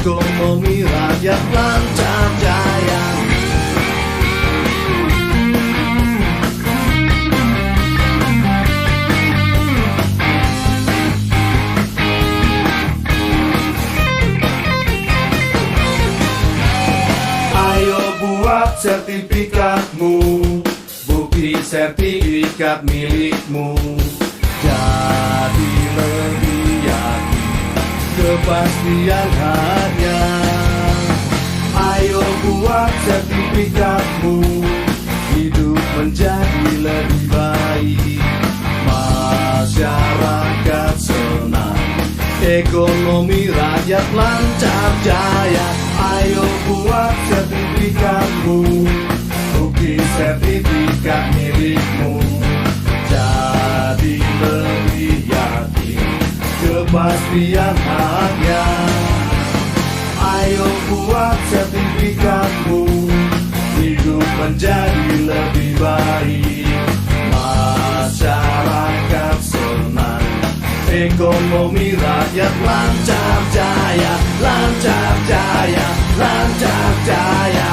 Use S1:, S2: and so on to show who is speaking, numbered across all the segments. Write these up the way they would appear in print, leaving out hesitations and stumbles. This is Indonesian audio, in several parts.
S1: ekonomi rakyat lancar jaya. Ayo buat sertifikatmu, bukti sertifikat milikmu. Jadi lebih yakin kepastian harga. Ayo buat sertifikatmu, hidup menjadi lebih baik. Masyarakat senang, ekonomi rakyat lancar jaya. Ayo buat sertifikatmu, bukti sertifikat milikmu. Jadi lebih yakin kepastian harga. Ayo buat sertifikatmu, hidup menjadi lebih baik. Masyarakat senang, ekonomi rakyat lancar jaya, lancar jaya, lancar jaya.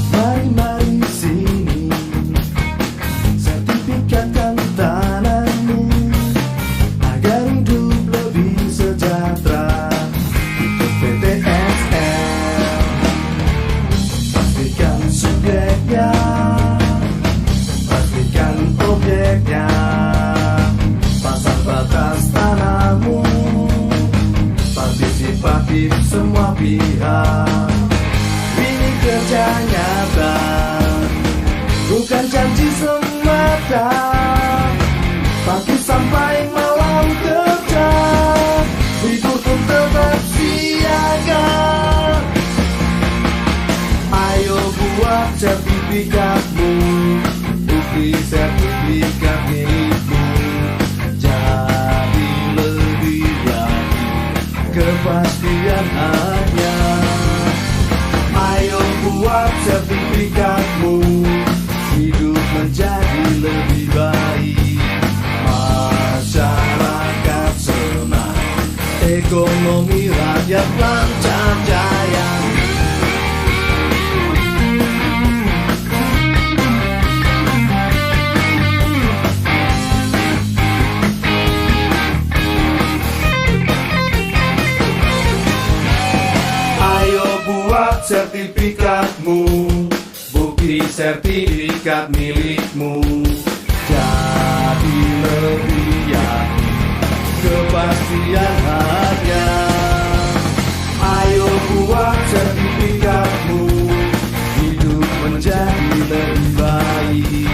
S1: Mari-mari sini, sertifikatkan tanahmu agar hidup lebih sejahtera. Ikut PTSL, pastikan subjeknya, pastikan objeknya, pasang batas tanahmu, partisipatif semua pihak. Ini kerja nyata, bukan janji semata. Pagi sampai malam kerja, libur pun tetap siaga. Ayo buat sertifikatmu, bukti sertifikat milikmu. Jadi lebih yakin kepastian hanya. Ayo buat sertifikatmu, hidup menjadi lebih baik. Masyarakat senang, ekonomi rakyat lancar jaya. Ayo buat sertifikatmu, bukti sertifikat milikmu. Jadi lebih yakin kepastian harga. Ayo buat sertifikatmu, hidup menjadi lebih baik.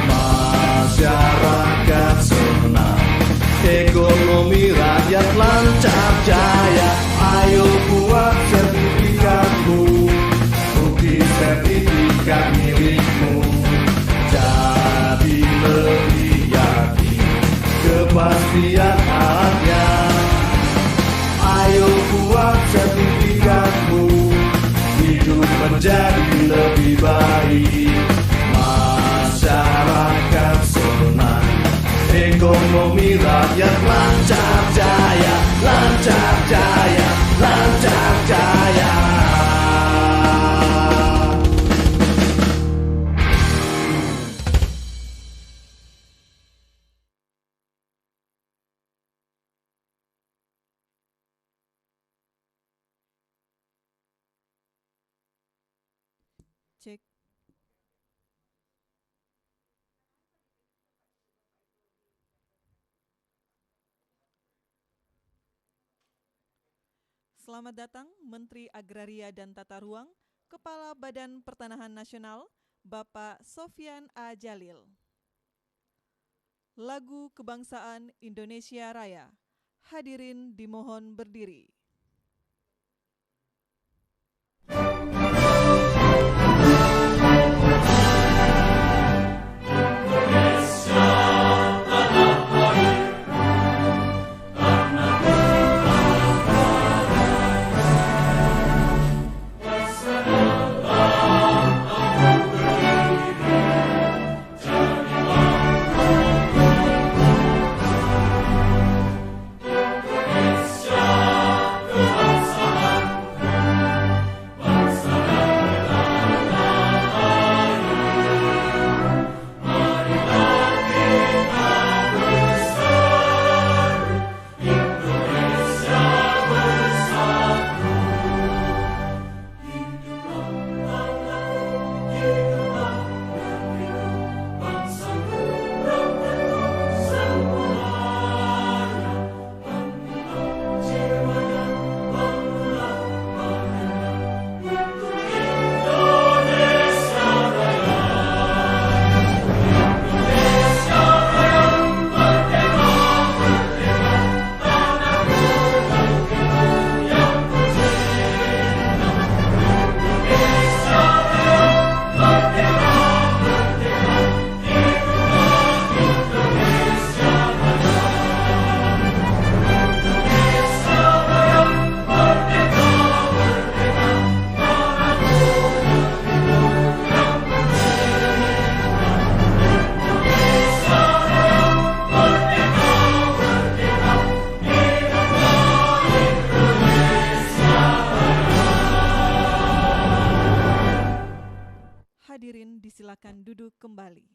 S1: Masyarakat senang, ekonomi rakyat lancar jaya. Ayo buat sertifikatmu, bukti sertifikat milikmu. Jadi lebih yakin kepastian harga. Ayo buat sertifikatmu, hidup menjadi lebih baik. Masyarakat senang, ekonomi rakyat lancar jaya, lancar jaya, lancar jaya.
S2: Cek. Selamat datang Menteri Agraria dan Tata Ruang, Kepala Badan Pertanahan Nasional, Bapak Sofyan A. Jalil. Lagu Kebangsaan Indonesia Raya. Hadirin dimohon berdiri. kembali.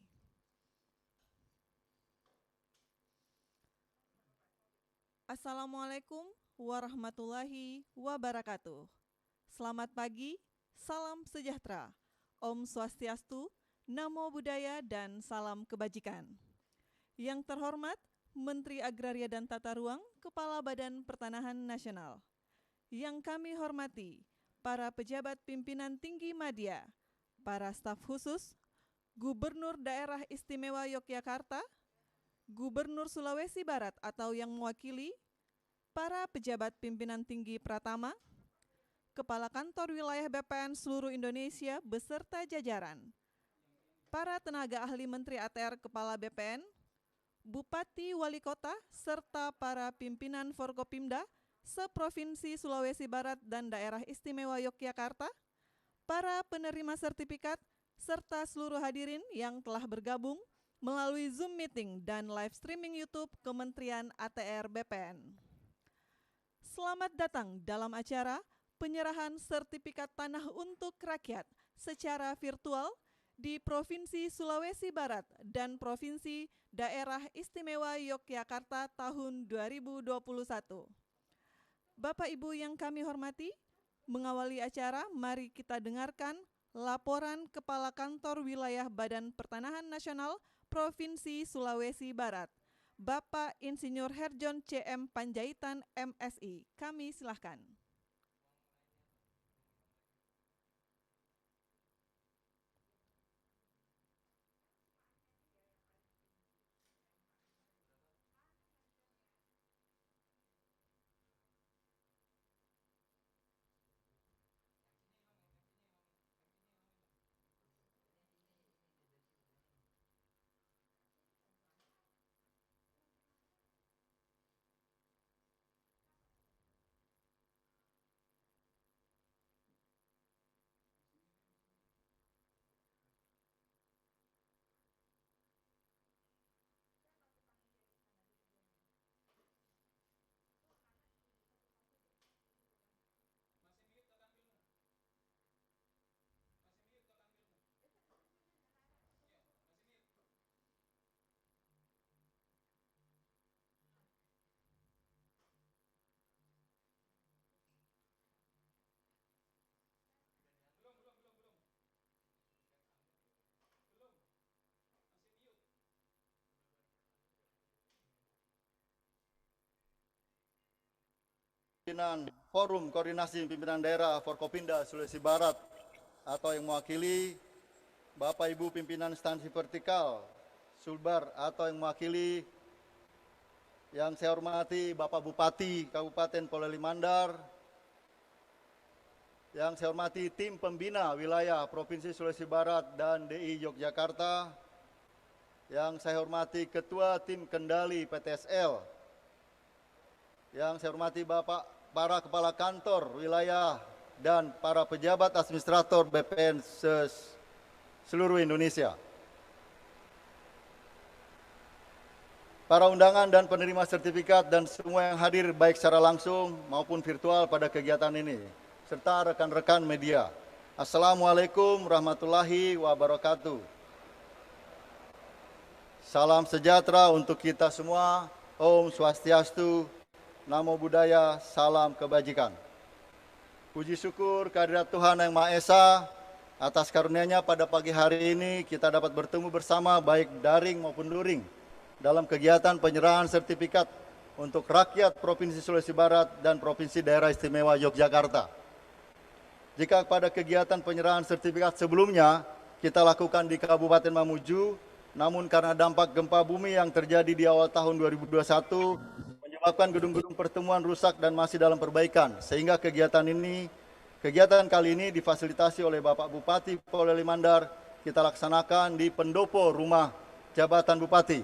S2: Assalamualaikum warahmatullahi wabarakatuh. Selamat pagi, salam sejahtera, Om Swastiastu, Namo Buddhaya, dan salam kebajikan. Yang terhormat, Menteri Agraria dan Tata Ruang, Kepala Badan Pertanahan Nasional. Yang kami hormati, para pejabat pimpinan tinggi media, para staf khusus, Gubernur Daerah Istimewa Yogyakarta, Gubernur Sulawesi Barat atau yang mewakili, para pejabat pimpinan tinggi Pratama, Kepala Kantor Wilayah BPN seluruh Indonesia beserta jajaran, para tenaga ahli Menteri ATR Kepala BPN, Bupati Wali Kota, serta para pimpinan Forkopimda seprovinsi Sulawesi Barat dan Daerah Istimewa Yogyakarta, para penerima sertifikat, serta seluruh hadirin yang telah bergabung melalui Zoom meeting dan live streaming YouTube Kementerian ATR BPN. Selamat datang dalam acara penyerahan sertifikat tanah untuk rakyat secara virtual di Provinsi Sulawesi Barat dan Provinsi Daerah Istimewa Yogyakarta tahun 2021. Bapak Ibu yang kami hormati, mengawali acara mari kita dengarkan laporan Kepala Kantor Wilayah Badan Pertanahan Nasional Provinsi Sulawesi Barat, Bapak Insinyur Herjon CM Panjaitan MSI. Kami silahkan.
S3: Pimpinan Forum Koordinasi Pimpinan Daerah Forkopimda Sulawesi Barat atau yang mewakili Bapak Ibu Pimpinan Instansi Vertikal Sulbar atau yang mewakili, yang saya hormati Bapak Bupati Kabupaten Polewali Mandar, yang saya hormati tim pembina wilayah Provinsi Sulawesi Barat dan DI Yogyakarta, yang saya hormati Ketua Tim Kendali PTSL, yang saya hormati para Kepala Kantor Wilayah dan para pejabat administrator BPN seluruh Indonesia. Para undangan dan penerima sertifikat dan semua yang hadir baik secara langsung maupun virtual pada kegiatan ini, serta rekan-rekan media. Assalamualaikum warahmatullahi wabarakatuh. Salam sejahtera untuk kita semua. Om Swastiastu, Namo Buddhaya, salam kebajikan. Puji syukur kehadirat Tuhan Yang Maha Esa atas karunia-Nya pada pagi hari ini kita dapat bertemu bersama baik daring maupun luring dalam kegiatan penyerahan sertifikat untuk rakyat Provinsi Sulawesi Barat dan Provinsi Daerah Istimewa Yogyakarta. Jika pada kegiatan penyerahan sertifikat sebelumnya kita lakukan di Kabupaten Mamuju, namun karena dampak gempa bumi yang terjadi di awal tahun 2021 menyebabkan gedung-gedung pertemuan rusak dan masih dalam perbaikan, sehingga kegiatan kali ini difasilitasi oleh Bapak Bupati Polewali Mandar kita laksanakan di pendopo rumah jabatan Bupati.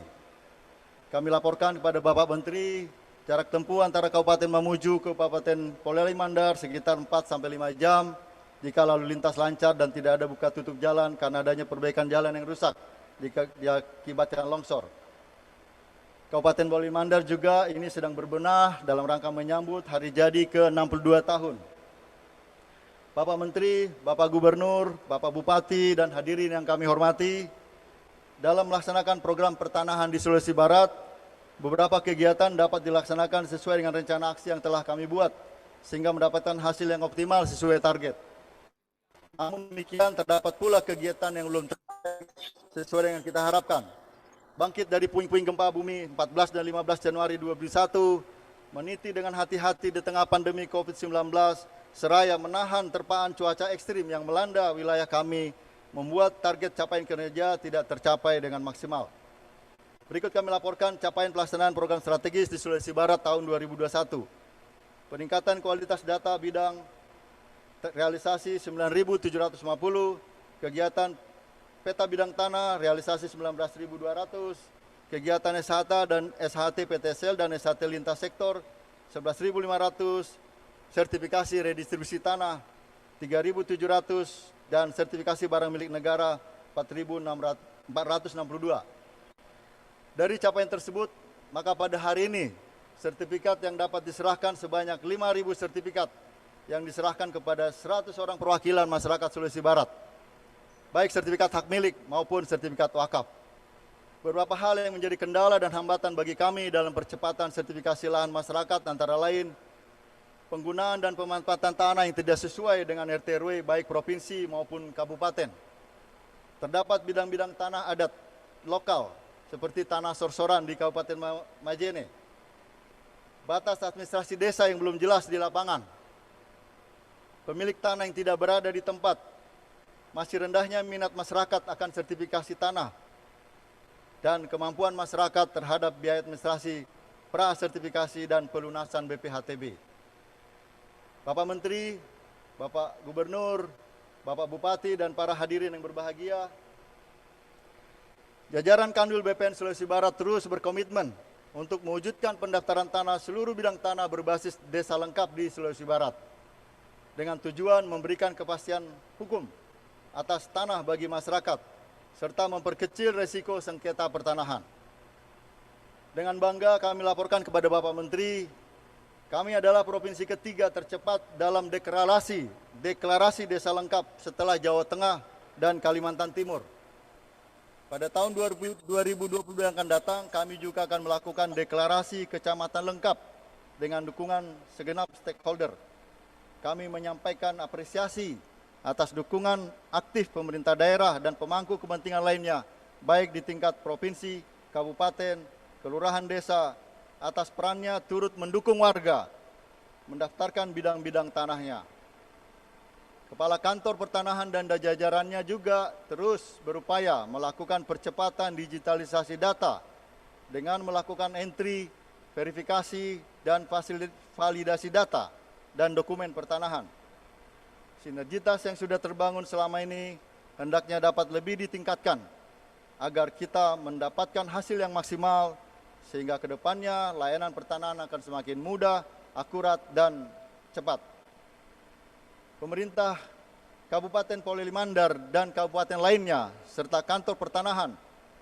S3: Kami laporkan kepada Bapak Menteri jarak tempuh antara Kabupaten Mamuju ke Kabupaten Polewali Mandar sekitar 4-5 jam jika lalu lintas lancar dan tidak ada buka tutup jalan karena adanya perbaikan jalan yang rusak diakibatkan longsor. Kabupaten Polewali Mandar juga ini sedang berbenah dalam rangka menyambut hari jadi ke-62 tahun. Bapak Menteri, Bapak Gubernur, Bapak Bupati, dan hadirin yang kami hormati, dalam melaksanakan program pertanahan di Sulawesi Barat, beberapa kegiatan dapat dilaksanakan sesuai dengan rencana aksi yang telah kami buat, sehingga mendapatkan hasil yang optimal sesuai target. Namun demikian, terdapat pula kegiatan yang belum sesuai dengan kita harapkan. Bangkit dari puing-puing gempa bumi 14 dan 15 Januari 2021, meniti dengan hati-hati di tengah pandemi COVID-19, seraya menahan terpaan cuaca ekstrim yang melanda wilayah kami, membuat target capaian kinerja tidak tercapai dengan maksimal. Berikut kami laporkan capaian pelaksanaan program strategis di Sulawesi Barat tahun 2021. Peningkatan kualitas data bidang realisasi 9.750, kegiatan peta bidang tanah realisasi 19.200, kegiatan SHT dan SHT PTSL dan SHT lintas sektor 11.500, sertifikasi redistribusi tanah 3.700, dan sertifikasi barang milik negara 4.462. Dari capaian tersebut, maka pada hari ini sertifikat yang dapat diserahkan sebanyak 5.000 sertifikat yang diserahkan kepada 100 orang perwakilan masyarakat Sulawesi Barat, baik sertifikat hak milik maupun sertifikat wakaf. Beberapa hal yang menjadi kendala dan hambatan bagi kami dalam percepatan sertifikasi lahan masyarakat antara lain penggunaan dan pemanfaatan tanah yang tidak sesuai dengan RT/RW baik provinsi maupun kabupaten. Terdapat bidang-bidang tanah adat lokal seperti tanah sorsoran di Kabupaten Majene. Batas administrasi desa yang belum jelas di lapangan. Pemilik tanah yang tidak berada di tempat. Masih rendahnya minat masyarakat akan sertifikasi tanah. Dan kemampuan masyarakat terhadap biaya administrasi, pra-sertifikasi dan pelunasan BPHTB. Bapak Menteri, Bapak Gubernur, Bapak Bupati, dan para hadirin yang berbahagia, jajaran Kanwil BPN Sulawesi Barat terus berkomitmen untuk mewujudkan pendaftaran tanah seluruh bidang tanah berbasis desa lengkap di Sulawesi Barat, dengan tujuan memberikan kepastian hukum atas tanah bagi masyarakat, serta memperkecil resiko sengketa pertanahan. Dengan bangga kami laporkan kepada Bapak Menteri, kami adalah provinsi ketiga tercepat dalam deklarasi desa lengkap setelah Jawa Tengah dan Kalimantan Timur. Pada tahun 2020 yang akan datang, kami juga akan melakukan deklarasi kecamatan lengkap dengan dukungan segenap stakeholder. Kami menyampaikan apresiasi atas dukungan aktif pemerintah daerah dan pemangku kepentingan lainnya, baik di tingkat provinsi, kabupaten, kelurahan desa, atas perannya turut mendukung warga mendaftarkan bidang-bidang tanahnya. Kepala Kantor Pertanahan dan jajarannya juga terus berupaya melakukan percepatan digitalisasi data dengan melakukan entry, verifikasi, dan validasi data dan dokumen pertanahan. Sinergitas yang sudah terbangun selama ini hendaknya dapat lebih ditingkatkan agar kita mendapatkan hasil yang maksimal, sehingga ke depannya layanan pertanahan akan semakin mudah, akurat, dan cepat. Pemerintah Kabupaten Polewali Mandar dan kabupaten lainnya, serta kantor pertanahan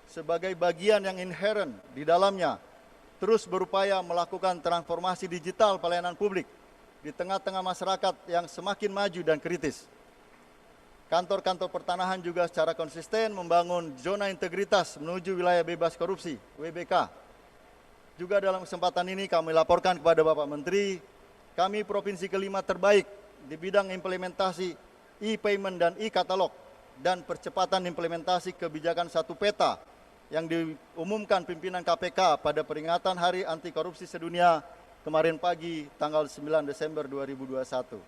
S3: sebagai bagian yang inheren di dalamnya, terus berupaya melakukan transformasi digital pelayanan publik di tengah-tengah masyarakat yang semakin maju dan kritis. Kantor-kantor pertanahan juga secara konsisten membangun zona integritas menuju wilayah bebas korupsi, WBK. Juga dalam kesempatan ini kami laporkan kepada Bapak Menteri, kami provinsi kelima terbaik di bidang implementasi e-payment dan e-katalog dan percepatan implementasi kebijakan satu peta yang diumumkan pimpinan KPK pada peringatan Hari Anti Korupsi Sedunia kemarin pagi tanggal 9 Desember 2021.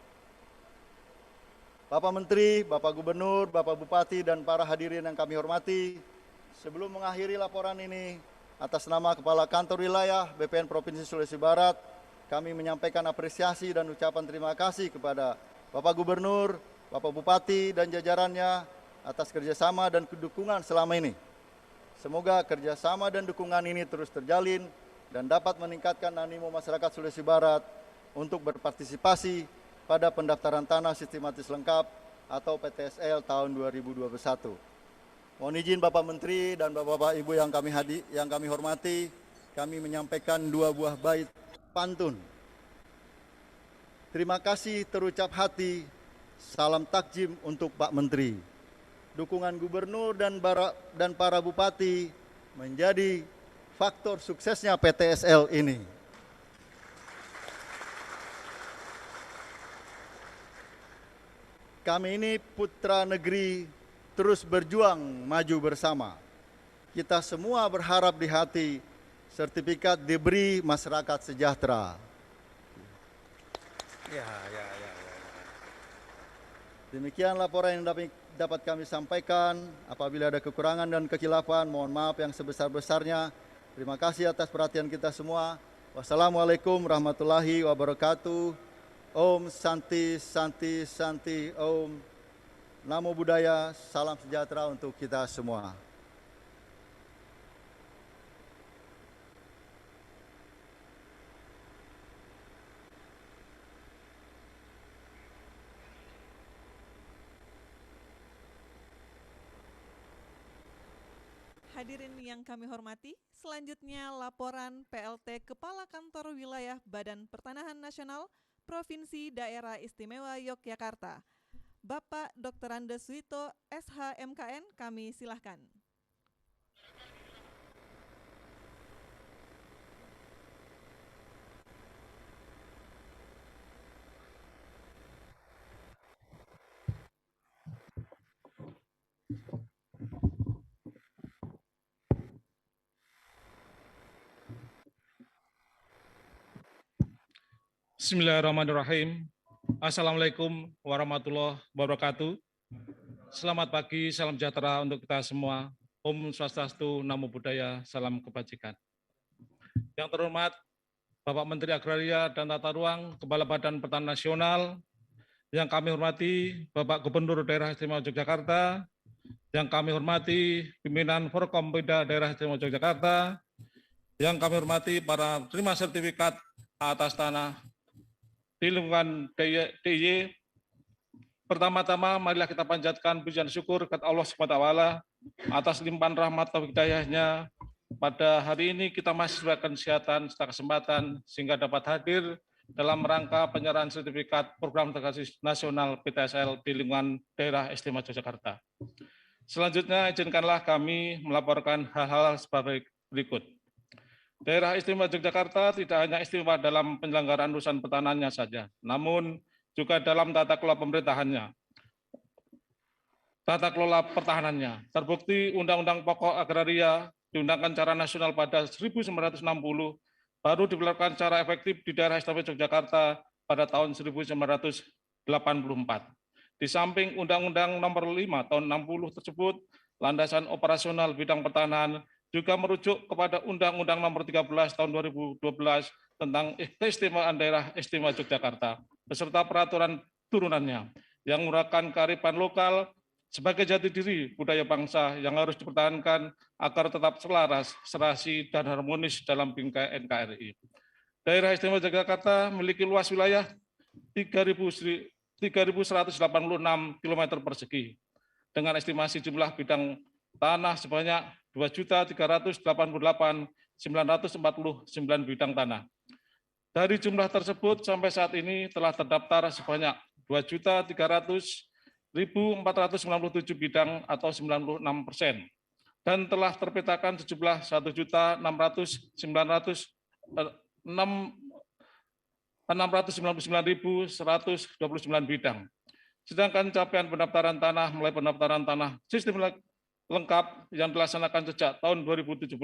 S3: Bapak Menteri, Bapak Gubernur, Bapak Bupati, dan para hadirin yang kami hormati, sebelum mengakhiri laporan ini, atas nama Kepala Kantor Wilayah BPN Provinsi Sulawesi Barat, kami menyampaikan apresiasi dan ucapan terima kasih kepada Bapak Gubernur, Bapak Bupati, dan jajarannya atas kerjasama dan dukungan selama ini. Semoga kerjasama dan dukungan ini terus terjalin dan dapat meningkatkan animo masyarakat Sulawesi Barat untuk berpartisipasi pada pendaftaran tanah sistematis lengkap atau PTSL tahun 2021. Mohon izin Bapak Menteri dan Bapak-Bapak Ibu yang kami hormati, kami menyampaikan 2 buah bait pantun. Terima kasih terucap hati, salam takjim untuk Pak Menteri. dukungan gubernur dan para bupati menjadi faktor suksesnya PTSL ini. Kami ini putra negeri terus berjuang maju bersama. Kita semua berharap di hati sertifikat diberi masyarakat sejahtera. Demikian laporan yang dapat kami sampaikan. Apabila ada kekurangan dan kekhilafan, mohon maaf yang sebesar-besarnya. Terima kasih atas perhatian kita semua. Wassalamualaikum warahmatullahi wabarakatuh. Om Santi Santi Santi Om. Namo Buddhaya, salam sejahtera untuk kita semua.
S2: Hadirin yang kami hormati, selanjutnya laporan PLT Kepala Kantor Wilayah Badan Pertanahan Nasional Provinsi Daerah Istimewa Yogyakarta. Bapak Dr. Andes Suito, SHMKN, kami silahkan.
S4: Bismillahirrahmanirrahim. Assalamualaikum warahmatullahi wabarakatuh. Selamat pagi, salam sejahtera untuk kita semua. Om Swastiastu, Namo Buddhaya, salam kebajikan. Yang terhormat Bapak Menteri Agraria dan Tata Ruang, Kepala Badan Pertanahan Nasional, yang kami hormati Bapak Gubernur Daerah Istimewa Yogyakarta, yang kami hormati pimpinan Forkompimda Daerah Istimewa Yogyakarta, yang kami hormati para terima sertifikat atas tanah di lingkungan DIY. Pertama-tama marilah kita panjatkan pujian syukur kepada Allah SWT atas limpahan rahmat taufik hidayahnya. Pada hari ini kita masih diberikan kesehatan serta kesempatan sehingga dapat hadir dalam rangka penyerahan sertifikat program integrasi nasional PTSL di lingkungan daerah istimewa Yogyakarta. Selanjutnya izinkanlah kami melaporkan hal-hal sebagai berikut. Daerah Istimewa Yogyakarta tidak hanya istimewa dalam penyelenggaraan urusan pertanannya saja, namun juga dalam tata kelola pemerintahannya, tata kelola pertahanannya. Terbukti Undang-Undang Pokok Agraria diundangkan secara nasional pada 1960, baru diberlakukan secara efektif di daerah Istimewa Yogyakarta pada tahun 1984. Di samping Undang-Undang Nomor 5 Tahun 60 tersebut, landasan operasional bidang pertahanan juga merujuk kepada Undang-Undang Nomor 13 Tahun 2012 tentang keistimewaan daerah istimewa Yogyakarta beserta peraturan turunannya yang menguraikan kearifan lokal sebagai jati diri budaya bangsa yang harus dipertahankan agar tetap selaras, serasi, dan harmonis dalam bingkai NKRI. Daerah Istimewa Yogyakarta memiliki luas wilayah 3.186 km persegi dengan estimasi jumlah bidang tanah sebanyak 2.388.949 bidang tanah. Dari jumlah tersebut sampai saat ini telah terdaftar sebanyak 2.300.497 bidang atau 96%, dan telah terpetakan sejumlah 1.699.129 bidang. Sedangkan capaian pendaftaran tanah mulai pendaftaran tanah sistem lengkap yang dilaksanakan sejak tahun 2017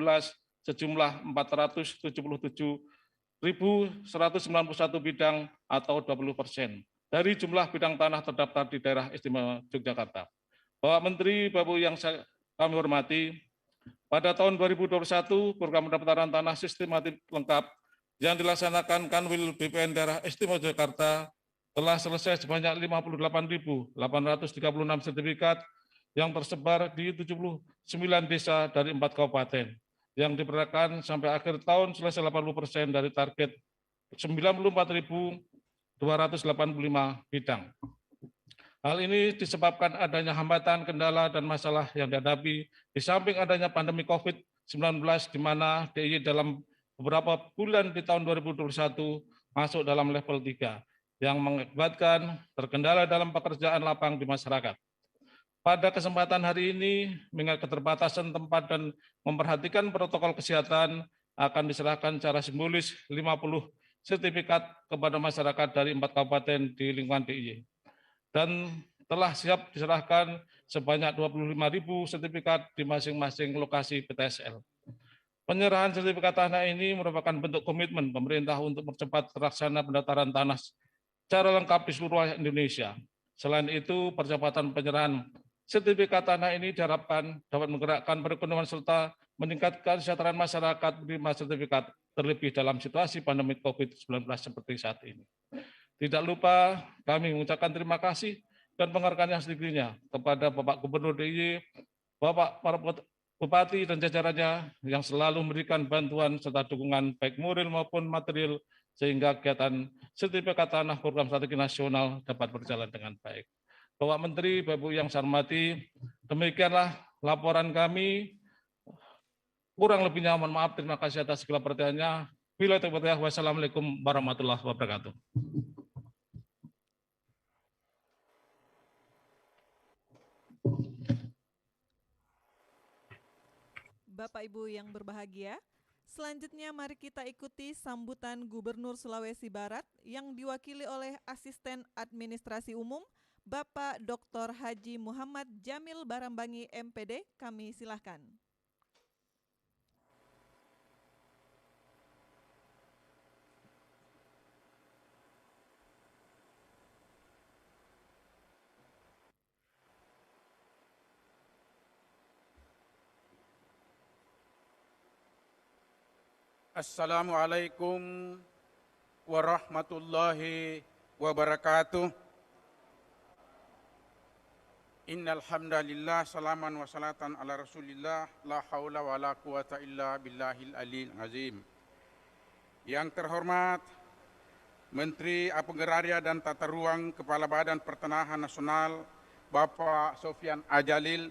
S4: sejumlah 477.191 bidang atau 20% dari jumlah bidang tanah terdaftar di daerah istimewa Yogyakarta. Bapak Menteri, Bapak yang kami hormati, pada tahun 2021 program pendaftaran tanah sistematik lengkap yang dilaksanakan Kanwil BPN daerah istimewa Yogyakarta telah selesai sebanyak 58.836 sertifikat yang tersebar di 79 desa dari 4 kabupaten, yang diperkirakan sampai akhir tahun selesai 80% dari target 94.285 bidang. Hal ini disebabkan adanya hambatan, kendala, dan masalah yang dihadapi di samping adanya pandemi COVID-19 di mana DIY dalam beberapa bulan di tahun 2021 masuk dalam level 3 yang mengakibatkan terkendala dalam pekerjaan lapang di masyarakat. Pada kesempatan hari ini, mengingat keterbatasan tempat dan memperhatikan protokol kesehatan, akan diserahkan secara simbolis 50 sertifikat kepada masyarakat dari 4 kabupaten di lingkungan DIY. Dan telah siap diserahkan sebanyak 25.000 sertifikat di masing-masing lokasi PTSL. Penyerahan sertifikat tanah ini merupakan bentuk komitmen pemerintah untuk mempercepat terlaksana pendaftaran tanah secara lengkap di seluruh wilayah Indonesia. Selain itu, percepatan penyerahan sertifikat tanah ini diharapkan dapat menggerakkan perekonomian serta meningkatkan kesejahteraan masyarakat menerima sertifikat, terlebih dalam situasi pandemi COVID-19 seperti saat ini. Tidak lupa kami mengucapkan terima kasih dan penghargaan yang setingginya kepada Bapak Gubernur DIY, Bapak para Bupati dan jajarannya yang selalu memberikan bantuan serta dukungan baik moral maupun material sehingga kegiatan sertifikat tanah program strategi nasional dapat berjalan dengan baik. Bapak Menteri, Bapak Ibu yang saya hormati, demikianlah laporan kami. Kurang lebihnya mohon maaf, terima kasih atas segala perhatiannya. Bila terima, wassalamualaikum warahmatullahi wabarakatuh.
S2: Bapak Ibu yang berbahagia, selanjutnya mari kita ikuti sambutan Gubernur Sulawesi Barat yang diwakili oleh Asisten Administrasi Umum Bapak Dr. Haji Muhammad Jamil Barambangi MPD. Kami silahkan.
S5: Assalamualaikum warahmatullahi wabarakatuh. Innal hamdalillah, salaman wa salatan ala Rasulillah, la haula wa la quwata illa billahil aliyil azim. Yang terhormat Menteri Agraria dan Tata Ruang Kepala Badan Pertanahan Nasional Bapak Sofyan Ajalil,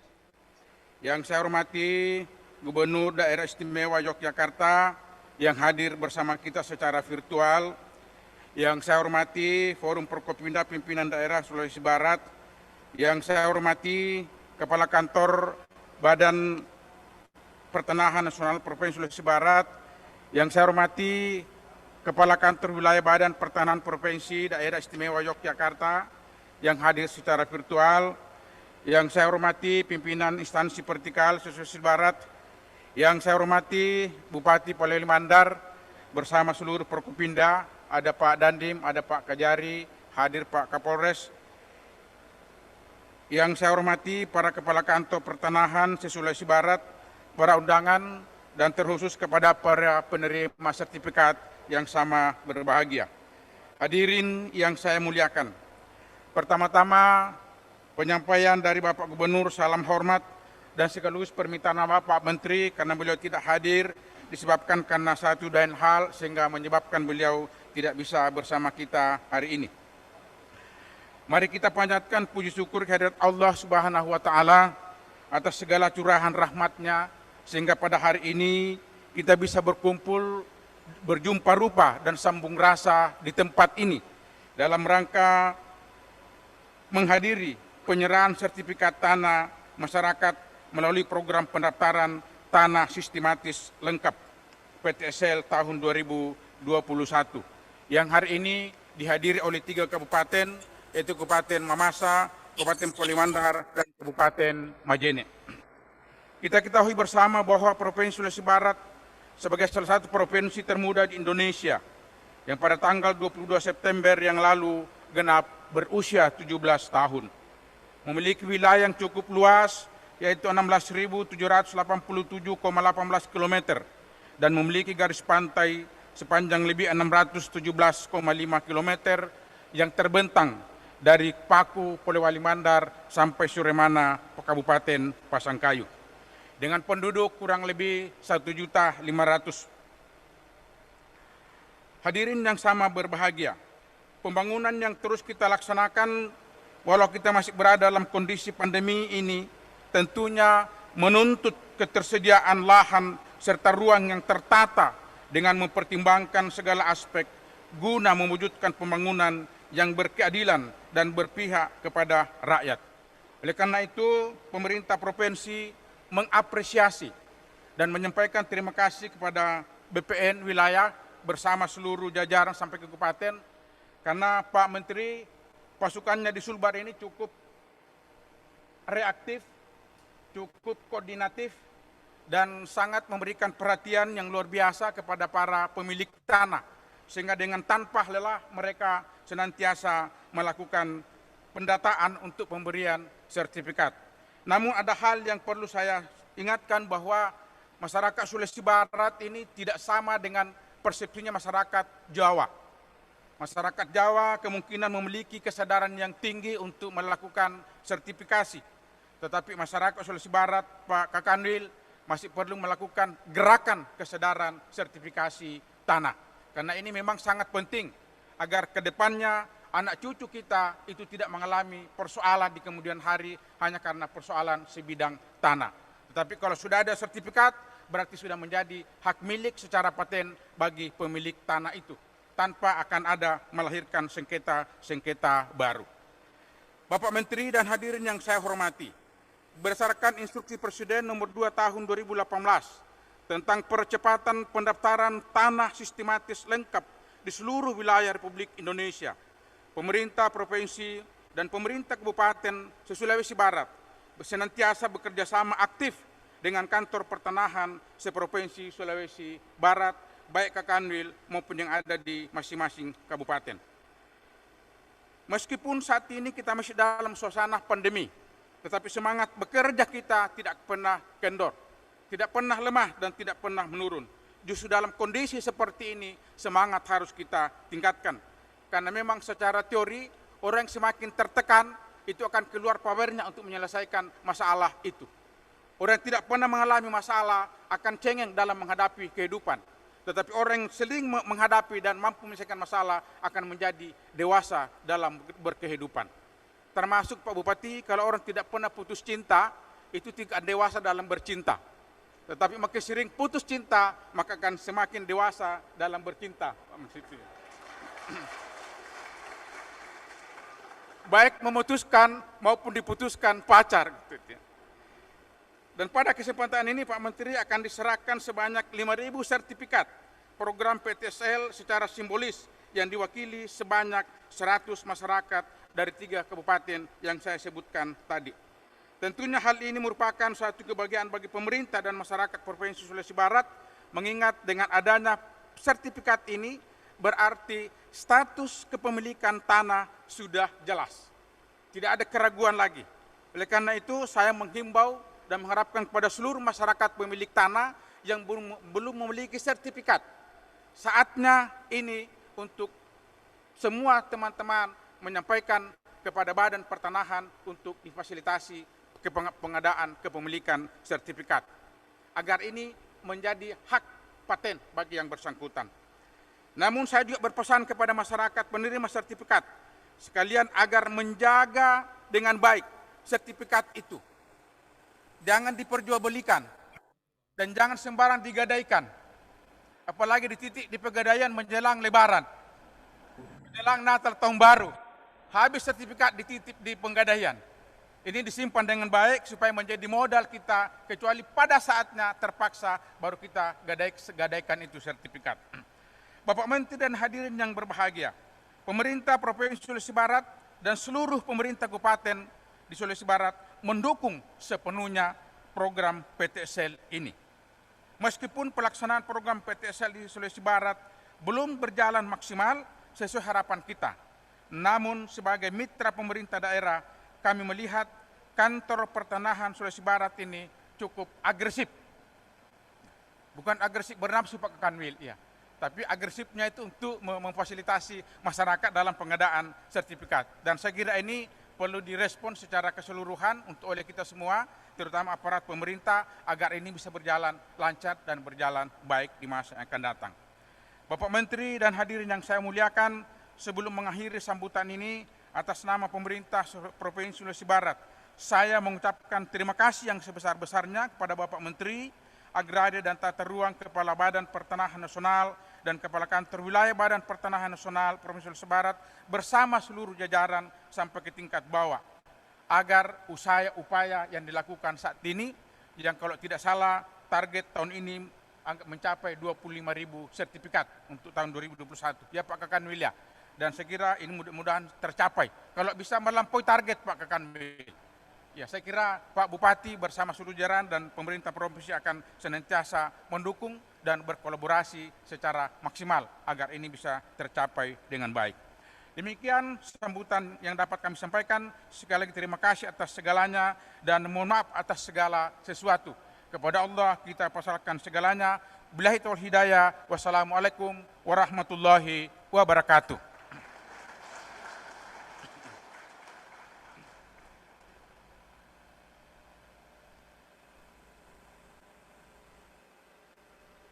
S5: yang saya hormati Gubernur Daerah Istimewa Yogyakarta yang hadir bersama kita secara virtual, yang saya hormati Forum Forkopimda Pimpinan Daerah Sulawesi Barat, yang saya hormati Kepala Kantor Badan Pertanahan Nasional Provinsi Sulawesi Barat, yang saya hormati Kepala Kantor Wilayah Badan Pertanahan Provinsi Daerah Istimewa Yogyakarta yang hadir secara virtual, yang saya hormati pimpinan instansi vertikal Sulawesi Barat, yang saya hormati Bupati Polewali Mandar bersama seluruh Forkopimda, ada Pak Dandim, ada Pak Kajari, hadir Pak Kapolres. Yang saya hormati para Kepala Kantor Pertanahan se-Sulawesi Barat, para undangan, dan terkhusus kepada para penerima sertifikat yang sama berbahagia. Hadirin yang saya muliakan, pertama-tama penyampaian dari Bapak Gubernur salam hormat dan sekaligus permintaan maaf Pak Menteri karena beliau tidak hadir disebabkan karena satu dan hal sehingga menyebabkan beliau tidak bisa bersama kita hari ini. Mari kita panjatkan puji syukur kehadirat Allah Subhanahu wa Ta'ala atas segala curahan rahmat-Nya sehingga pada hari ini kita bisa berkumpul, berjumpa rupa dan sambung rasa di tempat ini dalam rangka menghadiri penyerahan sertifikat tanah masyarakat melalui program pendaftaran tanah sistematis lengkap PTSL tahun 2021 yang hari ini dihadiri oleh 3 kabupaten, yaitu Kabupaten Mamasa, Kabupaten Polewali Mandar, dan Kabupaten Majene. Kita ketahui bersama bahwa Provinsi Sulawesi Barat sebagai salah satu provinsi termuda di Indonesia yang pada tanggal 22 September yang lalu genap berusia 17 tahun. Memiliki wilayah yang cukup luas, yaitu 16.787,18 km dan memiliki garis pantai sepanjang lebih 617,5 km yang terbentang dari Paku, Polewali Mandar sampai Suremana, Kabupaten Pasangkayu. Dengan penduduk kurang lebih 1.500.000. Hadirin yang sama berbahagia, pembangunan yang terus kita laksanakan walau kita masih berada dalam kondisi pandemi ini tentunya menuntut ketersediaan lahan serta ruang yang tertata dengan mempertimbangkan segala aspek guna mewujudkan pembangunan yang berkeadilan dan berpihak kepada rakyat. Oleh karena itu, pemerintah provinsi mengapresiasi dan menyampaikan terima kasih kepada BPN wilayah bersama seluruh jajaran sampai ke kabupaten, karena Pak Menteri pasukannya di Sulbar ini cukup reaktif, cukup koordinatif, dan sangat memberikan perhatian yang luar biasa kepada para pemilik tanah. Sehingga dengan tanpa lelah mereka senantiasa melakukan pendataan untuk pemberian sertifikat. Namun ada hal yang perlu saya ingatkan bahwa masyarakat Sulawesi Barat ini tidak sama dengan persepsinya masyarakat Jawa. Masyarakat Jawa kemungkinan memiliki kesadaran yang tinggi untuk melakukan sertifikasi. Tetapi masyarakat Sulawesi Barat, Pak Kakanwil, masih perlu melakukan gerakan kesadaran sertifikasi tanah. Karena ini memang sangat penting agar ke depannya anak cucu kita itu tidak mengalami persoalan di kemudian hari hanya karena persoalan sebidang tanah. Tetapi kalau sudah ada sertifikat, berarti sudah menjadi hak milik secara paten bagi pemilik tanah itu, tanpa akan ada melahirkan sengketa baru. Bapak Menteri dan hadirin yang saya hormati, berdasarkan instruksi Presiden nomor 2 tahun 2018 tentang percepatan pendaftaran tanah sistematis lengkap di seluruh wilayah Republik Indonesia, pemerintah provinsi dan pemerintah kabupaten Sulawesi Barat senantiasa bekerja sama aktif dengan kantor pertanahan seprovinsi Sulawesi Barat, baik Kakanwil maupun yang ada di masing-masing kabupaten. Meskipun saat ini kita masih dalam suasana pandemi, tetapi semangat bekerja kita tidak pernah kendor, tidak pernah lemah dan tidak pernah menurun. Justru dalam kondisi seperti ini semangat harus kita tingkatkan. Karena memang secara teori orang yang semakin tertekan itu akan keluar powernya untuk menyelesaikan masalah itu. Orang yang tidak pernah mengalami masalah akan cengeng dalam menghadapi kehidupan. Tetapi orang yang sering menghadapi dan mampu menyelesaikan masalah akan menjadi dewasa dalam berkehidupan. Termasuk Pak Bupati, kalau orang tidak pernah putus cinta, itu tidak dewasa dalam bercinta. Tetapi makin sering putus cinta, maka akan semakin dewasa dalam bercinta. Baik memutuskan maupun diputuskan pacar. Dan pada kesempatan ini Pak Menteri akan diserahkan sebanyak 5.000 sertifikat program PTSL secara simbolis yang diwakili sebanyak 100 masyarakat dari 3 kabupaten yang saya sebutkan tadi. Tentunya hal ini merupakan suatu kebahagiaan bagi pemerintah dan masyarakat Provinsi Sulawesi Barat, mengingat dengan adanya sertifikat ini berarti status kepemilikan tanah sudah jelas. Tidak ada keraguan lagi. Oleh karena itu saya menghimbau dan mengharapkan kepada seluruh masyarakat pemilik tanah yang belum memiliki sertifikat. Saatnya ini untuk semua teman-teman menyampaikan kepada Badan Pertanahan untuk difasilitasi pengadaan kepemilikan sertifikat. Agar ini menjadi hak paten bagi yang bersangkutan. Namun saya juga berpesan kepada masyarakat penerima sertifikat, sekalian agar menjaga dengan baik sertifikat itu. Jangan diperjualbelikan dan jangan sembarang digadaikan. Apalagi di titik di pegadaian menjelang Lebaran, menjelang Natal Tahun Baru, habis sertifikat dititip di penggadaian. Ini disimpan dengan baik supaya menjadi modal kita, kecuali pada saatnya terpaksa baru kita gadaikan itu sertifikat. Bapak Menteri dan hadirin yang berbahagia, pemerintah Provinsi Sulawesi Barat dan seluruh pemerintah kabupaten di Sulawesi Barat mendukung sepenuhnya program PTSL ini. Meskipun pelaksanaan program PTSL di Sulawesi Barat belum berjalan maksimal sesuai harapan kita, namun sebagai mitra pemerintah daerah, kami melihat kantor pertanahan Sulawesi Barat ini cukup agresif. Bukan agresif bernafsu Pak Kanwil, ya. Tapi agresifnya itu untuk memfasilitasi masyarakat dalam pengadaan sertifikat. Dan saya kira ini perlu direspon secara keseluruhan untuk oleh kita semua, terutama aparat pemerintah, agar ini bisa berjalan lancar dan berjalan baik di masa yang akan datang. Bapak Menteri dan hadirin yang saya muliakan, sebelum mengakhiri sambutan ini, atas nama pemerintah Provinsi Sulawesi Barat, saya mengucapkan terima kasih yang sebesar-besarnya kepada Bapak Menteri Agraria dan Tata Ruang, Kepala Badan Pertanahan Nasional, dan Kepala Kantor Wilayah Badan Pertanahan Nasional Provinsi Sulawesi Barat bersama seluruh jajaran sampai ke tingkat bawah. agar upaya yang dilakukan saat ini, yang kalau tidak salah target tahun ini mencapai 25.000 sertifikat untuk tahun 2021. Ya Pak Kakanwil ya. Dan saya kira ini mudah-mudahan tercapai. Kalau bisa melampaui target Pak Kakanwil. Ya, saya kira Pak Bupati bersama seluruh jajaran dan pemerintah provinsi akan senantiasa mendukung dan berkolaborasi secara maksimal agar ini bisa tercapai dengan baik. Demikian sambutan yang dapat kami sampaikan. Sekali lagi terima kasih atas segalanya dan mohon maaf atas segala sesuatu. Kepada Allah kita pasrahkan segalanya. Billahi taufiq hidayah. Wassalamualaikum warahmatullahi wabarakatuh.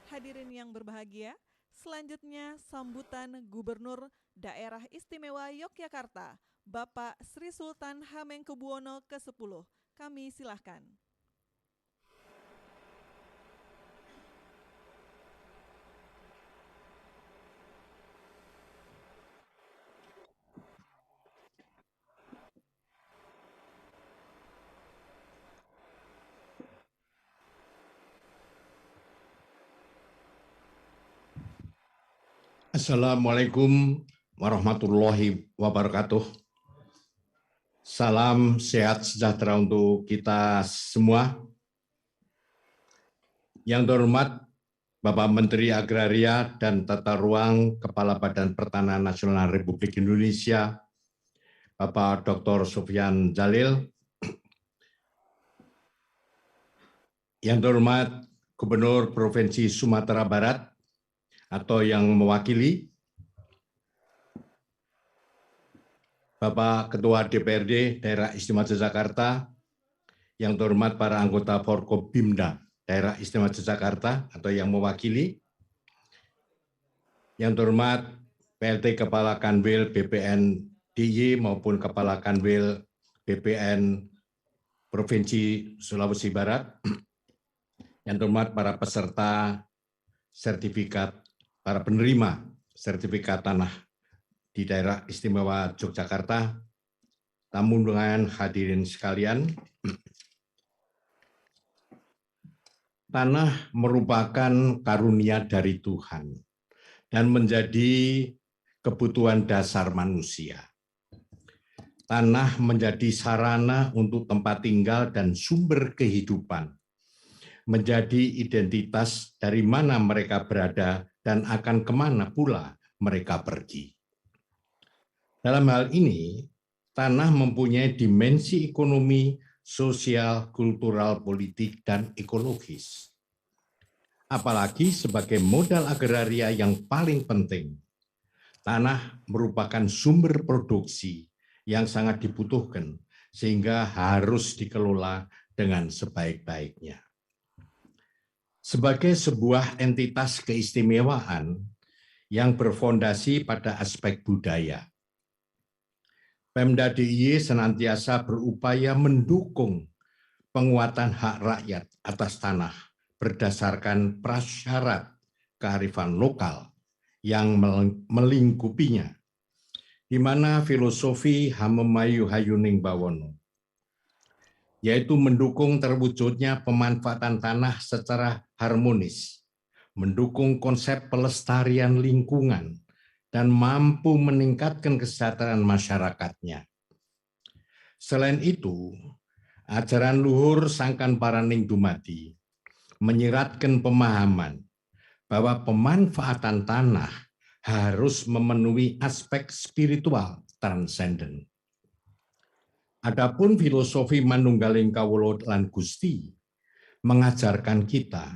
S2: Hadirin yang berbahagia, selanjutnya sambutan Gubernur Daerah Istimewa Yogyakarta, Bapak Sri Sultan Hamengkubuwono ke-10. Kami silahkan.
S6: Assalamualaikum warahmatullahi wabarakatuh. Salam sehat sejahtera untuk kita semua. Yang terhormat Bapak Menteri Agraria dan Tata Ruang Kepala Badan Pertanahan Nasional Republik Indonesia, Bapak Dr. Sofyan Djalil. Yang terhormat Gubernur Provinsi Sumatera Barat atau yang mewakili, Bapak Ketua DPRD Daerah Istimewa Yogyakarta, yang terhormat para anggota Forkopimda Daerah Istimewa Yogyakarta atau yang mewakili, yang terhormat PLT Kepala Kanwil BPN DIY maupun Kepala Kanwil BPN Provinsi Sulawesi Barat, yang terhormat para peserta sertifikat, para penerima sertifikat tanah di Daerah Istimewa Yogyakarta, tamu undangan hadirin sekalian. Tanah merupakan karunia dari Tuhan dan menjadi kebutuhan dasar manusia. Tanah menjadi sarana untuk tempat tinggal dan sumber kehidupan, menjadi identitas dari mana mereka berada dan akan kemana pula mereka pergi. Dalam hal ini, tanah mempunyai dimensi ekonomi, sosial, kultural, politik, dan ekologis. Apalagi sebagai modal agraria yang paling penting, tanah merupakan sumber produksi yang sangat dibutuhkan, sehingga harus dikelola dengan sebaik-baiknya. Sebagai sebuah entitas keistimewaan yang berfondasi pada aspek budaya, Pemda DIY senantiasa berupaya mendukung penguatan hak rakyat atas tanah berdasarkan prasyarat kearifan lokal yang melingkupinya, di mana filosofi Hamemayu Hayuning Bawono, yaitu mendukung terwujudnya pemanfaatan tanah secara harmonis, mendukung konsep pelestarian lingkungan, dan mampu meningkatkan kesejahteraan masyarakatnya. Selain itu, ajaran luhur Sangkan Paraning Dumadi menyiratkan pemahaman bahwa pemanfaatan tanah harus memenuhi aspek spiritual transenden. Adapun filosofi Manunggaling Kawula lan Gusti mengajarkan kita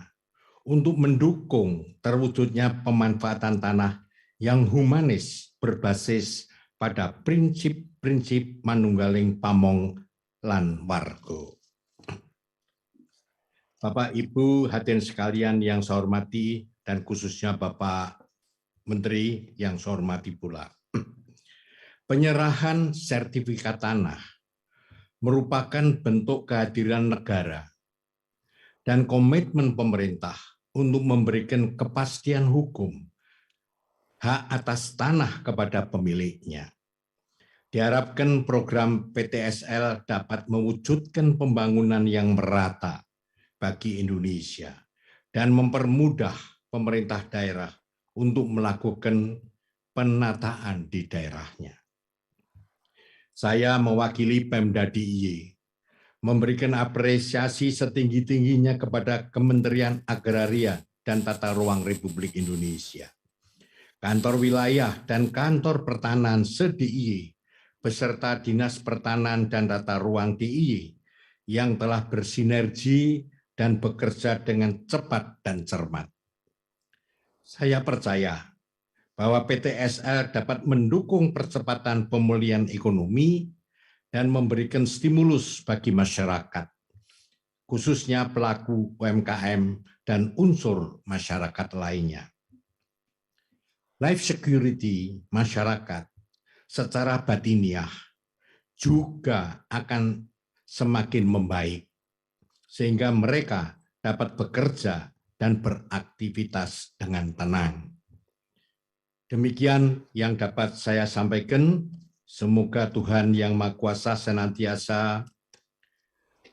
S6: untuk mendukung terwujudnya pemanfaatan tanah yang humanis berbasis pada prinsip-prinsip manunggaling pamong lan warga. Bapak, Ibu, hadirin sekalian yang saya hormati dan khususnya Bapak Menteri yang saya hormati pula. Penyerahan sertifikat tanah merupakan bentuk kehadiran negara dan komitmen pemerintah untuk memberikan kepastian hukum hak atas tanah kepada pemiliknya. Diharapkan program PTSL dapat mewujudkan pembangunan yang merata bagi Indonesia dan mempermudah pemerintah daerah untuk melakukan penataan di daerahnya. Saya mewakili Pemda DIY memberikan apresiasi setinggi-tingginya kepada Kementerian Agraria dan Tata Ruang Republik Indonesia, kantor wilayah dan kantor pertanahan se-DIY, beserta Dinas Pertanahan dan Tata Ruang DIY yang telah bersinergi dan bekerja dengan cepat dan cermat. Saya percaya bahwa PTSL dapat mendukung percepatan pemulihan ekonomi dan memberikan stimulus bagi masyarakat, khususnya pelaku UMKM dan unsur masyarakat lainnya. Life security masyarakat secara batiniah juga akan semakin membaik, sehingga mereka dapat bekerja dan beraktivitas dengan tenang. Demikian yang dapat saya sampaikan. Semoga Tuhan Yang Maha Kuasa senantiasa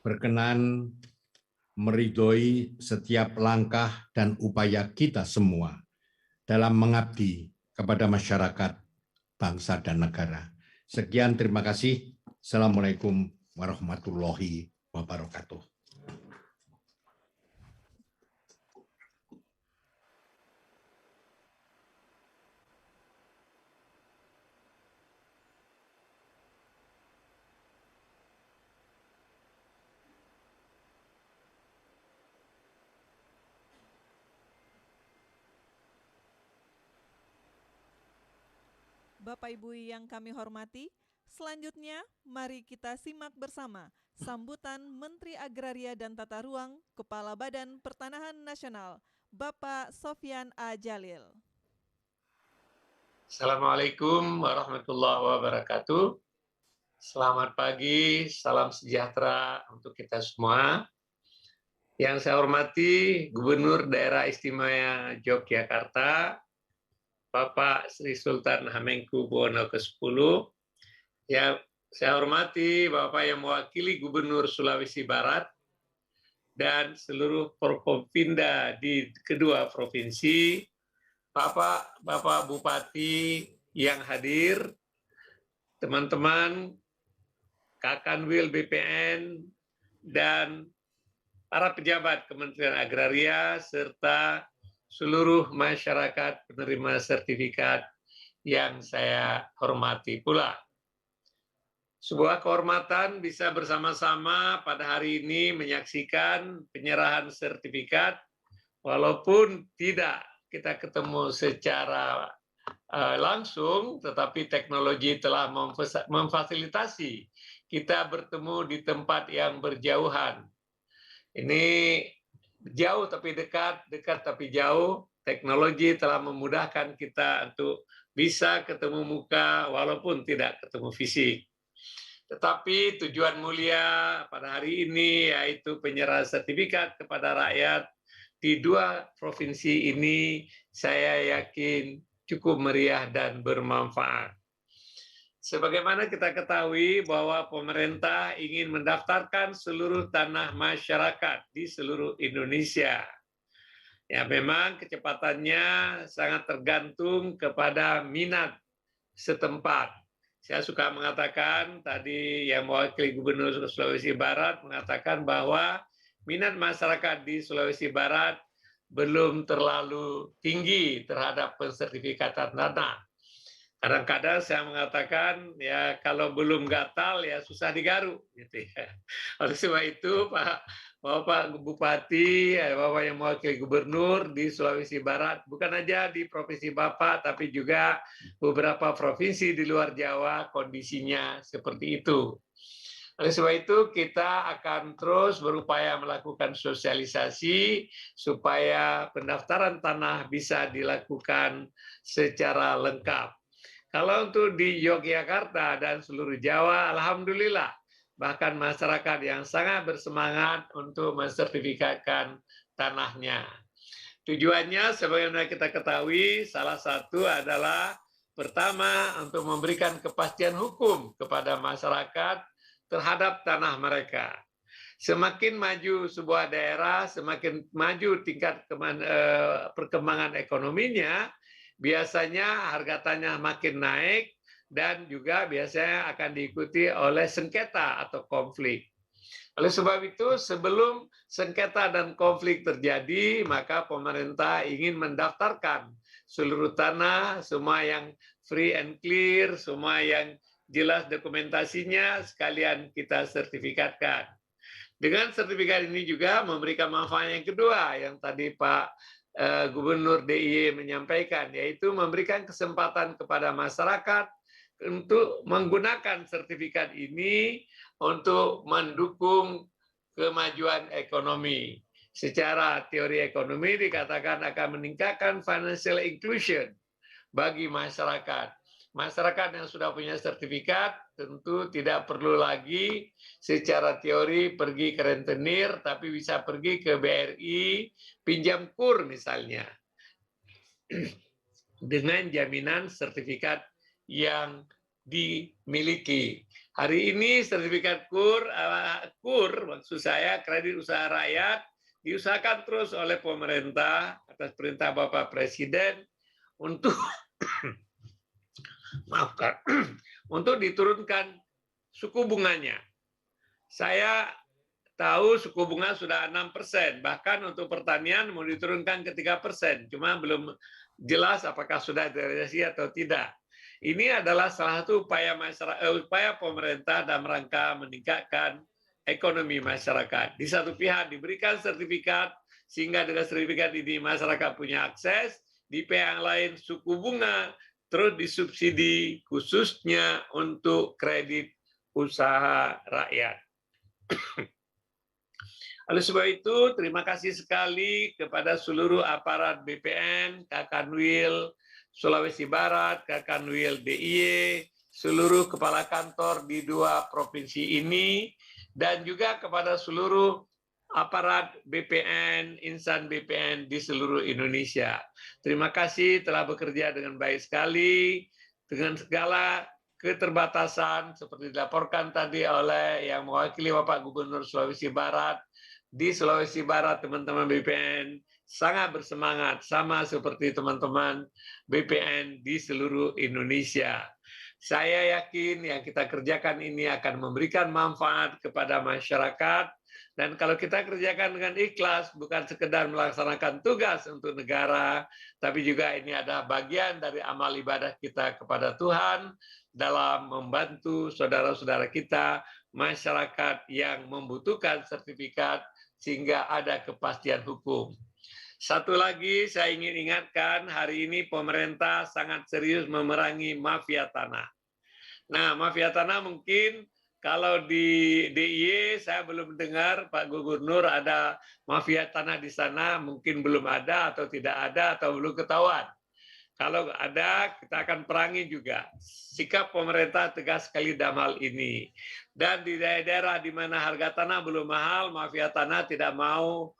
S6: berkenan meridhoi setiap langkah dan upaya kita semua dalam mengabdi kepada masyarakat, bangsa, dan negara. Sekian, terima kasih. Assalamualaikum warahmatullahi wabarakatuh.
S2: Bapak Ibu yang kami hormati, selanjutnya mari kita simak bersama sambutan Menteri Agraria dan Tata Ruang, Kepala Badan Pertanahan Nasional, Bapak Sofyan A. Djalil.
S7: Assalamualaikum warahmatullahi wabarakatuh. Selamat pagi, salam sejahtera untuk kita semua. Yang saya hormati Gubernur Daerah Istimewa Yogyakarta, Bapak Sri Sultan Hamengkubuwono ke-10, yang saya hormati Bapak yang mewakili Gubernur Sulawesi Barat dan seluruh Forkopimda di kedua provinsi, Bapak Bupati yang hadir, teman-teman Kakanwil BPN, dan para pejabat Kementerian Agraria, serta seluruh masyarakat penerima sertifikat yang saya hormati pula. Sebuah kehormatan bisa bersama-sama pada hari ini menyaksikan penyerahan sertifikat, walaupun tidak kita ketemu secara langsung, tetapi teknologi telah memfasilitasi kita bertemu di tempat yang berjauhan. Ini jauh tapi dekat, dekat tapi jauh. Teknologi telah memudahkan kita untuk bisa ketemu muka walaupun tidak ketemu fisik. Tetapi tujuan mulia pada hari ini yaitu penyerahan sertifikat kepada rakyat di dua provinsi ini, saya yakin cukup meriah dan bermanfaat. Sebagaimana kita ketahui bahwa pemerintah ingin mendaftarkan seluruh tanah masyarakat di seluruh Indonesia. Ya, memang kecepatannya sangat tergantung kepada minat setempat. Saya suka mengatakan tadi yang mewakili Gubernur Sulawesi Barat mengatakan bahwa minat masyarakat di Sulawesi Barat belum terlalu tinggi terhadap pensertifikatan tanah. Kadang-kadang saya mengatakan ya kalau belum gatal ya susah digaruk gitu ya. Oleh sebab itu Bapak Bupati, Bapak yang mewakili Gubernur di Sulawesi Barat, bukan aja di provinsi Bapak tapi juga beberapa provinsi di luar Jawa kondisinya seperti itu. Oleh sebab itu kita akan terus berupaya melakukan sosialisasi supaya pendaftaran tanah bisa dilakukan secara lengkap. Kalau untuk di Yogyakarta dan seluruh Jawa, alhamdulillah, bahkan masyarakat yang sangat bersemangat untuk mensertifikatkan tanahnya. Tujuannya, sebagaimana kita ketahui, salah satu adalah Pertama, untuk memberikan kepastian hukum kepada masyarakat terhadap tanah mereka. Semakin maju sebuah daerah, semakin maju tingkat perkembangan ekonominya, biasanya harga tanah makin naik dan juga biasanya akan diikuti oleh sengketa atau konflik. Oleh sebab itu, sebelum sengketa dan konflik terjadi, maka pemerintah ingin mendaftarkan seluruh tanah, semua yang free and clear, semua yang jelas dokumentasinya, sekalian kita sertifikatkan. Dengan sertifikat ini juga memberikan manfaat yang kedua, yang tadi Pak Gubernur DIY menyampaikan, yaitu memberikan kesempatan kepada masyarakat untuk menggunakan sertifikat ini untuk mendukung kemajuan ekonomi. Secara teori ekonomi dikatakan akan meningkatkan financial inclusion bagi masyarakat. Masyarakat yang sudah punya sertifikat tentu tidak perlu lagi secara teori pergi ke rentenir, tapi bisa pergi ke BRI, pinjam KUR misalnya, dengan jaminan sertifikat yang dimiliki. Hari ini sertifikat KUR maksud saya kredit usaha rakyat, diusahakan terus oleh pemerintah atas perintah Bapak Presiden untuk maafkan, untuk diturunkan suku bunganya. Saya tahu suku bunga sudah 6%, bahkan untuk pertanian mau diturunkan ke 3%, cuma belum jelas apakah sudah terrealisasi atau tidak. Ini adalah salah satu upaya pemerintah dalam rangka meningkatkan ekonomi masyarakat. Di satu pihak diberikan sertifikat, sehingga dengan sertifikat ini masyarakat punya akses, di pihak yang lain suku bunga terus disubsidi khususnya untuk kredit usaha rakyat. Oleh sebab itu, terima kasih sekali kepada seluruh aparat BPN, Kakanwil Sulawesi Barat, Kakanwil DIY, seluruh kepala kantor di 2 provinsi ini, dan juga kepada seluruh aparat BPN, insan BPN di seluruh Indonesia. Terima kasih telah bekerja dengan baik sekali, dengan segala keterbatasan, seperti dilaporkan tadi oleh yang mewakili Bapak Gubernur Sulawesi Barat. Di Sulawesi Barat, teman-teman BPN sangat bersemangat, sama seperti teman-teman BPN di seluruh Indonesia. Saya yakin yang kita kerjakan ini akan memberikan manfaat kepada masyarakat, dan kalau kita kerjakan dengan ikhlas, bukan sekedar melaksanakan tugas untuk negara, tapi juga ini adalah bagian dari amal ibadah kita kepada Tuhan dalam membantu saudara-saudara kita, masyarakat yang membutuhkan sertifikat, sehingga ada kepastian hukum. Satu lagi saya ingin ingatkan, hari ini pemerintah sangat serius memerangi mafia tanah. Nah, mafia tanah mungkin kalau di DIY saya belum dengar Pak Gubernur ada mafia tanah di sana, mungkin belum ada atau tidak ada atau belum ketahuan. Kalau ada, kita akan perangi juga. Sikap pemerintah tegas sekali dalam hal ini. Dan di daerah-daerah di mana harga tanah belum mahal, mafia tanah tidak mau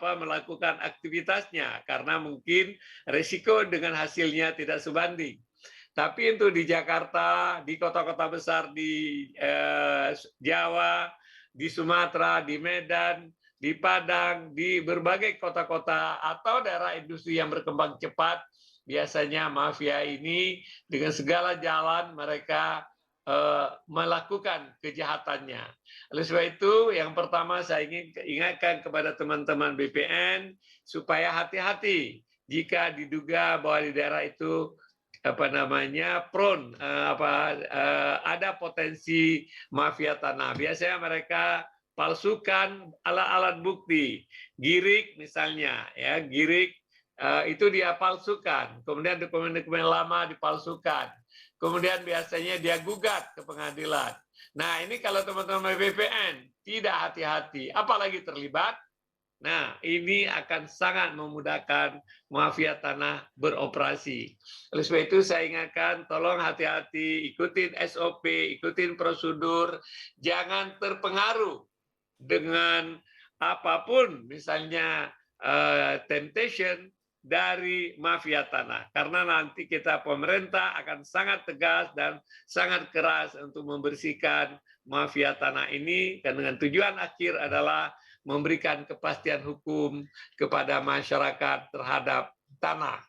S7: melakukan aktivitasnya karena mungkin risiko dengan hasilnya tidak sebanding. Tapi untuk di Jakarta, di kota-kota besar di Jawa, di Sumatera, di Medan, di Padang, di berbagai kota-kota atau daerah industri yang berkembang cepat, biasanya mafia ini dengan segala jalan mereka melakukan kejahatannya. Oleh sebab itu, yang pertama saya ingin ingatkan kepada teman-teman BPN supaya hati-hati jika diduga bahwa di daerah itu ada potensi mafia tanah. Biasanya mereka palsukan alat-alat bukti, girik misalnya, ya girik itu dia palsukan, kemudian dokumen-dokumen lama dipalsukan, kemudian biasanya dia gugat ke pengadilan. Nah ini kalau teman-teman BPN tidak hati-hati, apalagi terlibat, nah ini akan sangat memudahkan mafia tanah beroperasi. Oleh sebab itu saya ingatkan, tolong hati-hati, ikutin SOP, ikutin prosedur, jangan terpengaruh dengan apapun, misalnya temptation dari mafia tanah. Karena nanti pemerintah akan sangat tegas dan sangat keras untuk membersihkan mafia tanah ini, dan dengan tujuan akhir adalah memberikan kepastian hukum kepada masyarakat terhadap tanah.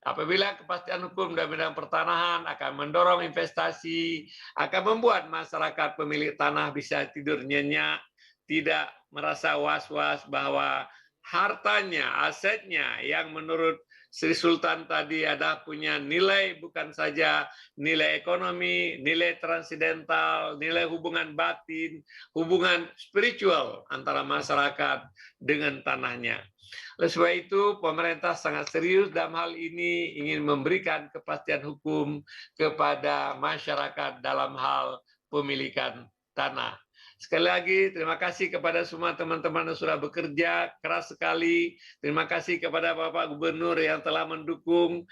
S7: Apabila kepastian hukum dalam bidang pertanahan akan mendorong investasi, akan membuat masyarakat pemilik tanah bisa tidur nyenyak, tidak merasa was-was bahwa hartanya, asetnya yang menurut Sri Sultan tadi ada punya nilai bukan saja nilai ekonomi, nilai transidental, nilai hubungan batin, hubungan spiritual antara masyarakat dengan tanahnya. Oleh sebab itu, pemerintah sangat serius dalam hal ini, ingin memberikan kepastian hukum kepada masyarakat dalam hal pemilikan tanah. Sekali lagi, terima kasih kepada semua teman-teman yang sudah bekerja keras sekali. Terima kasih kepada Bapak Gubernur yang telah mendukung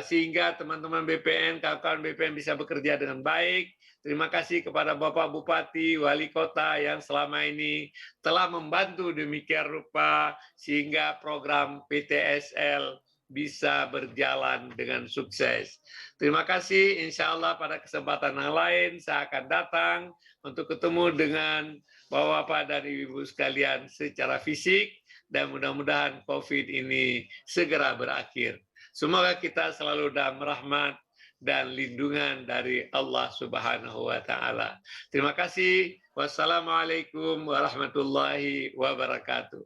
S7: sehingga teman-teman BPN, kawan-kawan BPN bisa bekerja dengan baik. Terima kasih kepada Bapak Bupati, Wali Kota yang selama ini telah membantu demikian rupa sehingga program PTSL bisa berjalan dengan sukses. Terima kasih, insya Allah pada kesempatan yang lain saya akan datang untuk ketemu dengan Bapak-Bapak dan Ibu sekalian secara fisik, dan mudah-mudahan COVID ini segera berakhir. Semoga kita selalu dalam rahmat dan lindungan dari Allah Subhanahu wa Ta'ala. Terima kasih. Wassalamualaikum warahmatullahi wabarakatuh.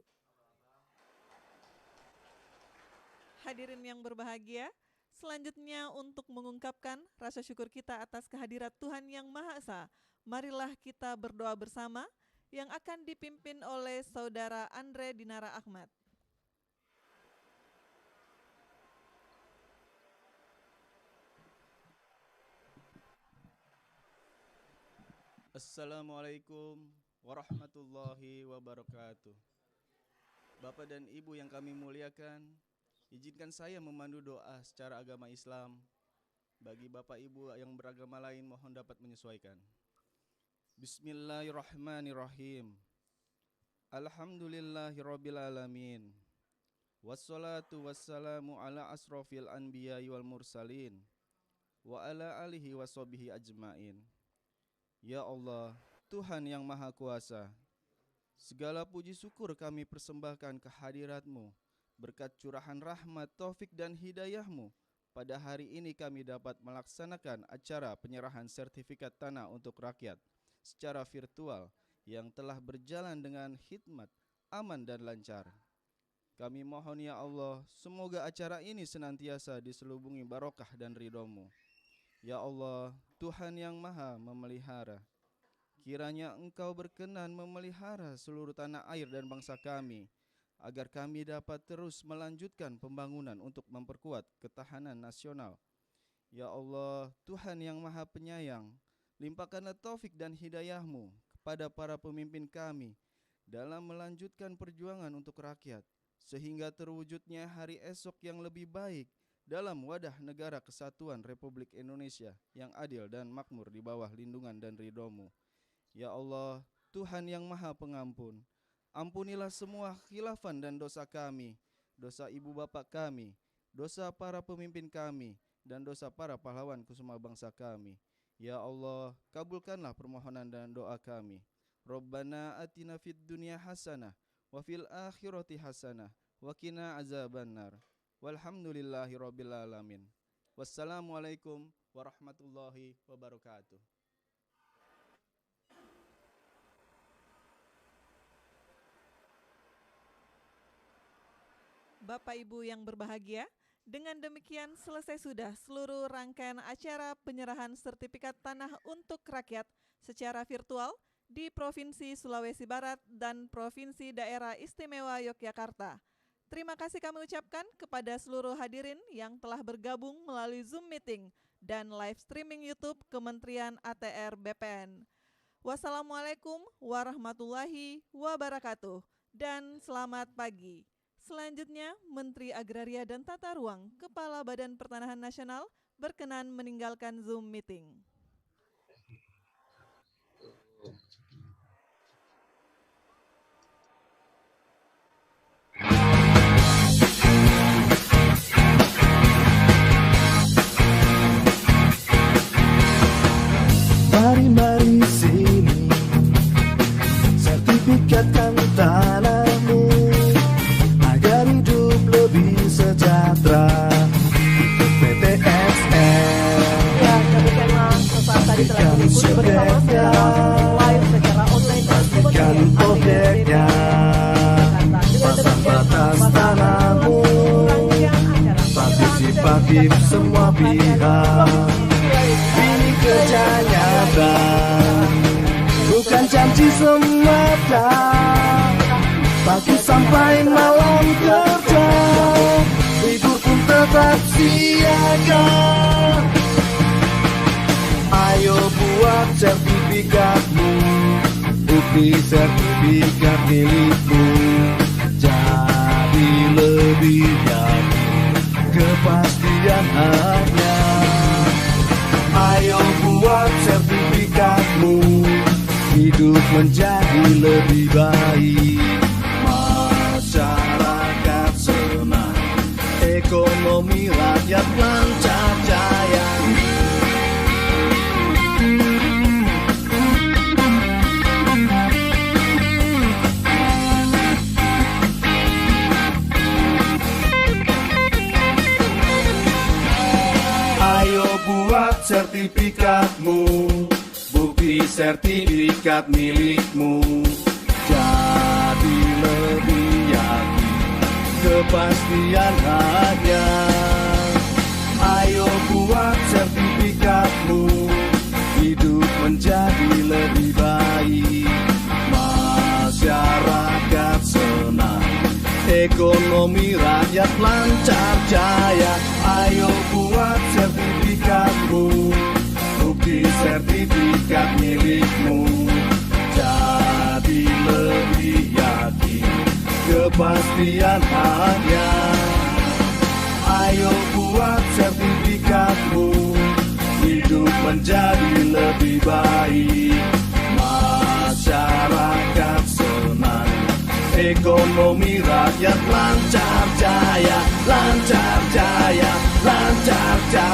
S2: Hadirin yang berbahagia, selanjutnya untuk mengungkapkan rasa syukur kita atas kehadirat Tuhan Yang Maha Esa, marilah kita berdoa bersama yang akan dipimpin oleh Saudara Andre Dinara Ahmad.
S8: Assalamualaikum warahmatullahi wabarakatuh. Bapak dan Ibu yang kami muliakan, izinkan saya memandu doa secara agama Islam. Bagi Bapak Ibu yang beragama lain mohon dapat menyesuaikan. Bismillahirrahmanirrahim. Alhamdulillahirrabbilalamin. Wassalatu wassalamu ala asrofil anbiya wal mursalin wa ala alihi wa sahbihi ajmain. Ya Allah, Tuhan yang Maha Kuasa, segala puji syukur kami persembahkan kehadirat-Mu. Berkat curahan rahmat, taufik dan hidayah-Mu, pada hari ini kami dapat melaksanakan acara penyerahan sertifikat tanah untuk rakyat secara virtual yang telah berjalan dengan hikmat, aman dan lancar. Kami mohon ya Allah, semoga acara ini senantiasa diselubungi barokah dan ridho-Mu. Ya Allah, Tuhan yang Maha memelihara, kiranya Engkau berkenan memelihara seluruh tanah air dan bangsa kami, agar kami dapat terus melanjutkan pembangunan untuk memperkuat ketahanan nasional. Ya Allah, Tuhan yang Maha Penyayang, limpahkanlah taufik dan hidayah-Mu kepada para pemimpin kami dalam melanjutkan perjuangan untuk rakyat, sehingga terwujudnya hari esok yang lebih baik dalam wadah negara kesatuan Republik Indonesia yang adil dan makmur di bawah lindungan dan ridho-Mu. Ya Allah, Tuhan yang Maha Pengampun, ampunilah semua khilafan dan dosa kami, dosa ibu bapak kami, dosa para pemimpin kami, dan dosa para pahlawan kusuma bangsa kami. Ya Allah, kabulkanlah permohonan dan doa kami. Rabbana atina fid dunya hasanah wa fil akhirati hasanah wa qina azabannar. Walhamdulillahi rabbil alamin. Wassalamualaikum warahmatullahi wabarakatuh.
S2: Bapak Ibu yang berbahagia, dengan demikian selesai sudah seluruh rangkaian acara penyerahan sertifikat tanah untuk rakyat secara virtual di Provinsi Sulawesi Barat dan Provinsi Daerah Istimewa Yogyakarta. Terima kasih kami ucapkan kepada seluruh hadirin yang telah bergabung melalui Zoom meeting dan live streaming YouTube Kementerian ATR BPN. Wassalamualaikum warahmatullahi wabarakatuh dan selamat pagi. Selanjutnya, Menteri Agraria dan Tata Ruang, Kepala Badan Pertanahan Nasional, berkenan meninggalkan Zoom meeting.
S1: Pastikan subjeknya, pastikan objeknya, batas tanahmu, partisipatif semua pihak. Ini kerja nyata, bukan janji semata. Pagi sampai malam kerja, libur pun tetap siaga. Ayo buat sertifikatmu, bukti sertifikat milikmu. Jadi lebih yakin, kepastian hanya. Ayo buat sertifikatmu, hidup menjadi lebih baik. Masyarakat senang, ekonomi rakyat lancar jaya. Ayo buat sertifikatmu, bukti sertifikat milikmu. Jadi lebih yakin, kepastian hanya. Ayo buat sertifikatmu, hidup menjadi lebih baik. Masyarakat senang, ekonomi rakyat lancar jaya. Ayo buat sertifikatmu, bukti sertifikat milikmu. Jadi lebih yakin, kepastian hanya. Ayo buat sertifikatmu, hidup menjadi lebih baik. Masyarakat senang, ekonomi rakyat lancar jaya, lancar jaya, lancar jaya.